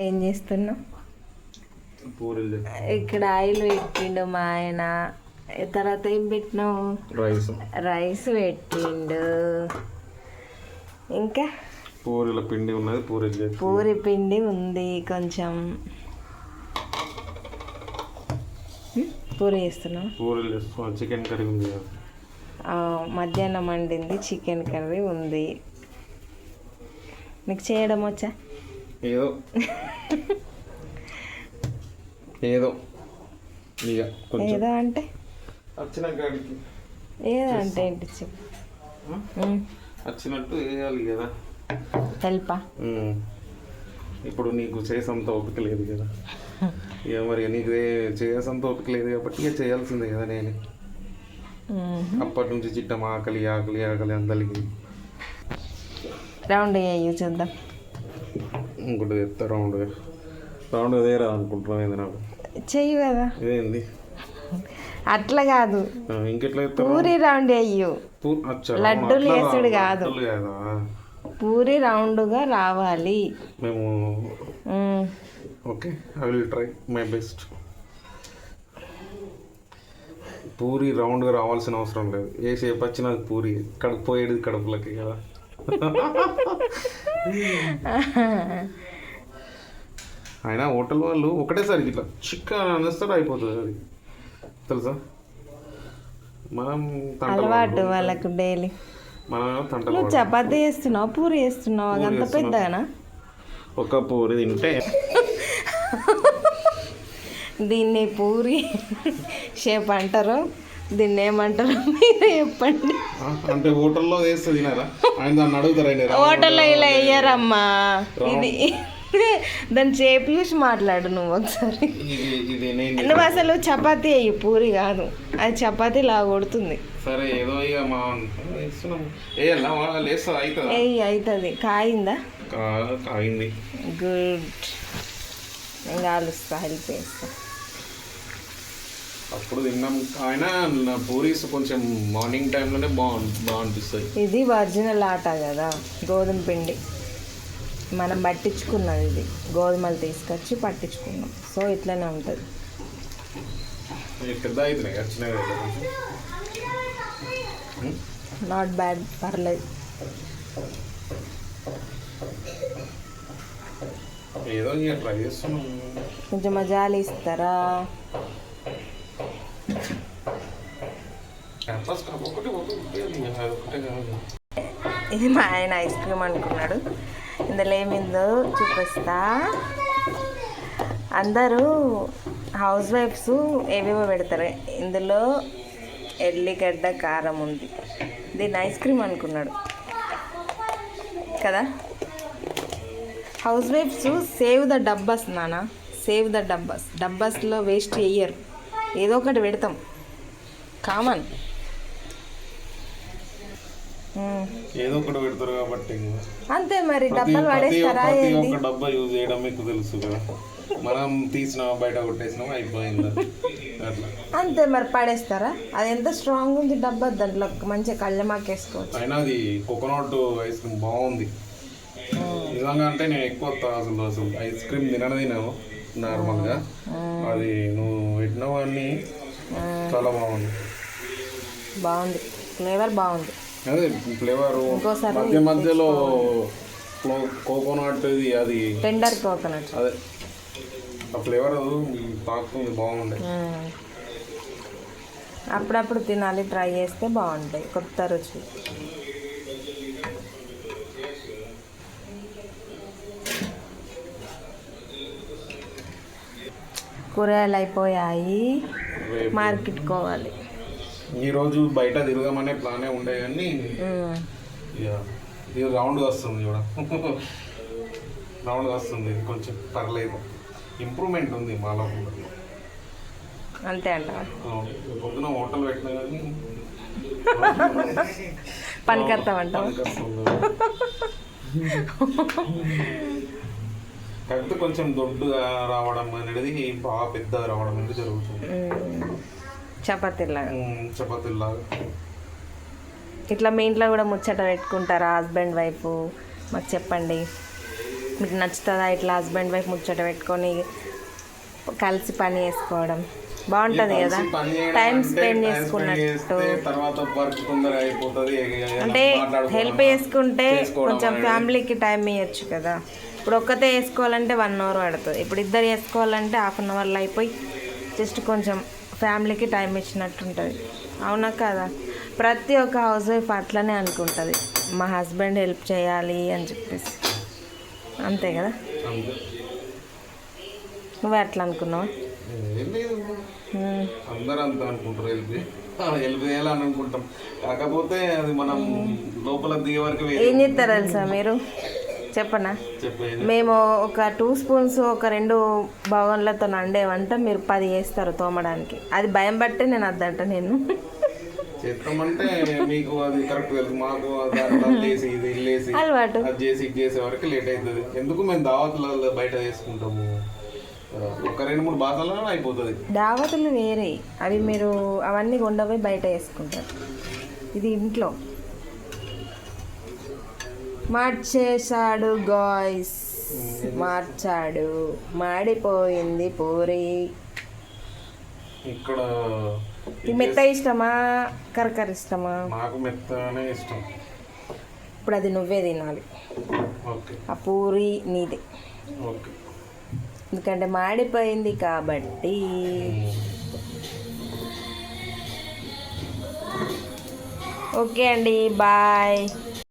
ఏం చేస్తున్నావు? ఇక్కడ ఆయిల్ పెట్టిండు మా ఆయన. తర్వాత ఏం పెట్టినావు? రైస్ పెట్టిండు. ఇంకా పూరీల పిండి ఉన్నది. పూరి పిండి ఉంది కొంచెం. పూరి చేస్తున్నావు? పూరీలు చేస్తున్నావు. చికెన్ కర్రీ ఉంది. మధ్యాహ్నం వండింది చికెన్ కర్రీ ఉంది. నీకు చేయడం వచ్చా? ఏదో ఏదో ఇక ఏదో అంటే వచ్చిన కాడికి ఏదో అంటే ఏంటి చెప్పు. వచ్చినట్టు వేయాలి కదా. హెల్పా? ఇప్పుడు నీకు చేసేంత ఓపిక లేదు కదా. ఇక మరి నీకు చేసేంత ఓపిక లేదు కాబట్టి ఇక చేయాల్సిందే కదా. నేను అప్పటి నుంచి చిట్టం ఆకలి ఆకలి ఆకలి అందరికి రౌండ్ అయ్యి చూద్దాం. ఇంకోటి చెప్తా. రౌండ్ అదే రా అనుకుంటున్నాం. ఏంది నాకు చెయ్యి కదా. ఇదేంది అట్లా కాదు, ఇంకెట్లా పూరి రౌండ్ అయ్యు. లడ్డూలు వేసుడు కాదు, పూరి రౌండ్గా రావాలి. మేము okay, I will try my best. Puri రౌండ్గా రావాల్సిన అవసరం లేదు. ఏ షేప్ వచ్చినా పూరి కడుపు పోయేది కడుపులకి కదా. అయినా హోటల్ వాళ్ళు ఒకటేసారి ఇట్లా చికెన్ అనేస్తారు, అయిపోతుంది. అది తెలుసా, మనం అలవాటు వాళ్ళకు డైలీ. నువ్వు చపాతీ చేస్తున్నావు, పూరి చేస్తున్నావు, అంత పెద్దగానా? ఒక పూరి తింటే దీన్ని పూరి షేప్ అంటారు, దీన్ని ఏమంటారు మీరే చెప్పండి. అంటే హోటల్లో వేస్తే తినారా? ఆయన దాన్ని అడుగుతారా? హోటల్లో ఇలా వేయరమ్మా. ఇది దాని షేప్ చూసి మాట్లాడు నువ్వు ఒకసారి. నువ్వు అసలు చపాతీ అయ్యి పూరి కాదు, అది చపాతీ లాగా కొడుతుంది. సరే ఏదో ఇక మా అవుతుంది. కాయిందా? కాయింది. గుడ్. నేను కాలుస్తా, హెల్ప్ చేస్తా. అప్పుడు తిన్నాం. ఆయన పూరీస్ కొంచెం మార్నింగ్ టైంలోనే బాగా అనిపిస్తాయి. ఇది ఒరిజినల్ ఆట కదా, గోధుమ పిండి మనం పట్టించుకున్నది. ఇది గోధుమలు తీసుకొచ్చి పట్టించుకున్నాం. సో ఇట్లనే ఉంటుంది. పెద్ద అవుతున్నాయి, నాట్ బ్యాడ్, పర్లేదు. ఏదో ట్రై చేస్తున్నాం. కొంచెం మజాలు ఇస్తారా? ఇది మా ఆయన ఐస్ క్రీమ్ అనుకున్నాడు. ఇందులో ఏమిందో చూపిస్తా. అందరూ హౌస్ వైఫ్స్ ఏవేవో పెడతారు, ఇందులో ఎల్లిగడ్డ కారం ఉంది. దీన్ని ఐస్ క్రీమ్ అనుకున్నాడు కదా. హౌస్ వైఫ్స్ సేవ్ ద డబ్బాస్ నాన్న, సేవ్ ద డబ్బాస్. డబ్బాస్లో వేస్ట్ చెయ్యరు, ఏదో ఒకటి పెడతాం, కామన్. ఏదో ఒకటి పెడతారు కాబట్టి అంతే. మరి డబ్బాలు పడేస్తారా? ఒక డబ్బా యూజ్ చేయడం మీకు తెలుసు కదా. మనం తీసినా బయట కొట్టేసినా అయిపోయింది అట్లా. అంతే, మరి పడేస్తారా? అది ఎంత స్ట్రాంగ్ ఉంది డబ్బా, దాంట్లో మంచిగా కళ్ళమాకేసుకోవచ్చు. అయినా అది కోకోనట్ ఐస్ క్రీమ్ బాగుంది నిజంగా. అంటే నేను ఎక్కువ అసలు ఐస్ క్రీమ్ తినను నార్మల్గా. అది నువ్వు పెట్టినవు అన్నీ చాలా బాగుంది. ఫ్లేవర్ బాగుంది. అదే ఫ్లేవర్ మధ్యలో కోకోనట్, అది టెండర్ కోకోనట్, అదే ఆ ఫ్లేవర్ తాకుతుంది, బాగుంది. అప్పుడప్పుడు తినాలి, ట్రై చేస్తే బాగుంటాయి, కొత్త రుచి. కూరగాయలు అయిపోయాయి, మార్కెట్కి పోవాలి. ఈరోజు బయట తిరగమనే ప్లానే ఉండే కానీ ఇది రౌండ్గా వస్తుంది కూడా. రౌండ్గా వస్తుంది, కొంచెం పర్లేదు, ఇంప్రూవ్మెంట్ ఉంది మాలో. అంతే అంట. పొద్దున హోటల్ పెట్టినా కానీ పనికొస్తామంట. కాకపోతే కొంచెం దొడ్డుగా రావడం అనేది, బాగా పెద్దగా రావడం అనేది జరుగుతుంది. చపాతీలాగా. ఇట్లా మీ ఇంట్లో కూడా ముచ్చట పెట్టుకుంటారా హస్బెండ్ వైఫ్? మాకు చెప్పండి. మీకు నచ్చుతుందా ఇట్లా హస్బెండ్ వైఫ్ ముచ్చట పెట్టుకొని కలిసి పని చేసుకోవడం బాగుంటుంది కదా, టైం స్పెండ్ చేసుకున్నట్టు. తర్వాత వర్క్ తొందరగా అయిపోతుంది. అంటే హెల్ప్ చేసుకుంటే కొంచెం ఫ్యామిలీకి టైం ఇవ్వచ్చు కదా. ఇప్పుడు ఒక్కతే వేసుకోవాలంటే 1 అవర్ పడుతుంది, ఇప్పుడు ఇద్దరు వేసుకోవాలంటే 1/2 అవర్లో అయిపోయి జస్ట్ కొంచెం ఫ్యామిలీకి టైం ఇచ్చినట్టు ఉంటుంది. అవునా కదా? ప్రతి ఒక్క హౌస్ వైఫ్ అట్లనే అనుకుంటుంది, మా హస్బెండ్ హెల్ప్ చేయాలి అని చెప్పేసి. అంతే కదా? నువ్వే అట్లా అనుకున్నావా? అందరూ అంత అనుకుంటారు, హెల్ప్ చేయాలని అనుకుంటాం. కాకపోతే అది మనం లోపల దిగే వరకు ఏం చేస్తారు తెలుసా మీరు? చెప్పనా? మేము ఒక 2 స్పూన్స్ ఒక 2 బగోన్లతో వంట మీరు 10 చేస్తారు తోమడానికి. అది భయం బట్టే నేను అద్దంట. నేను చేస్తామంటే మీకు అది కరెక్ట్ తెలుసు, మాకు లేసి ఇది వెళ్ళేసి అలవాటు, అది చేసి ఇది చేసే వరకు లేట్ అవుతుంది. ఎందుకు మేము దావత్లలో బయట చేసుకుంటాము, ఒక 2-3 బాధల్లో అయిపోతుంది. దావతులు వేరే, అవి మీరు అవన్నీ కొండపోయి బయట వేసుకుంటారు. ఇది ఇంట్లో మార్చేశాడు గాయ్స్, మార్చాడు, మాడిపోయింది పూరి. ఇక్కడ మెత్త ఇష్టమా కరకర ఇష్టమా? నాకు మెత్తనే ఇష్టం. ఇప్పుడు అది నువ్వే తినాలి, ఆ పూరి నీదే. ఎందుకంటే మాడిపోయింది కాబట్టి. ఓకే అండి, బాయ్.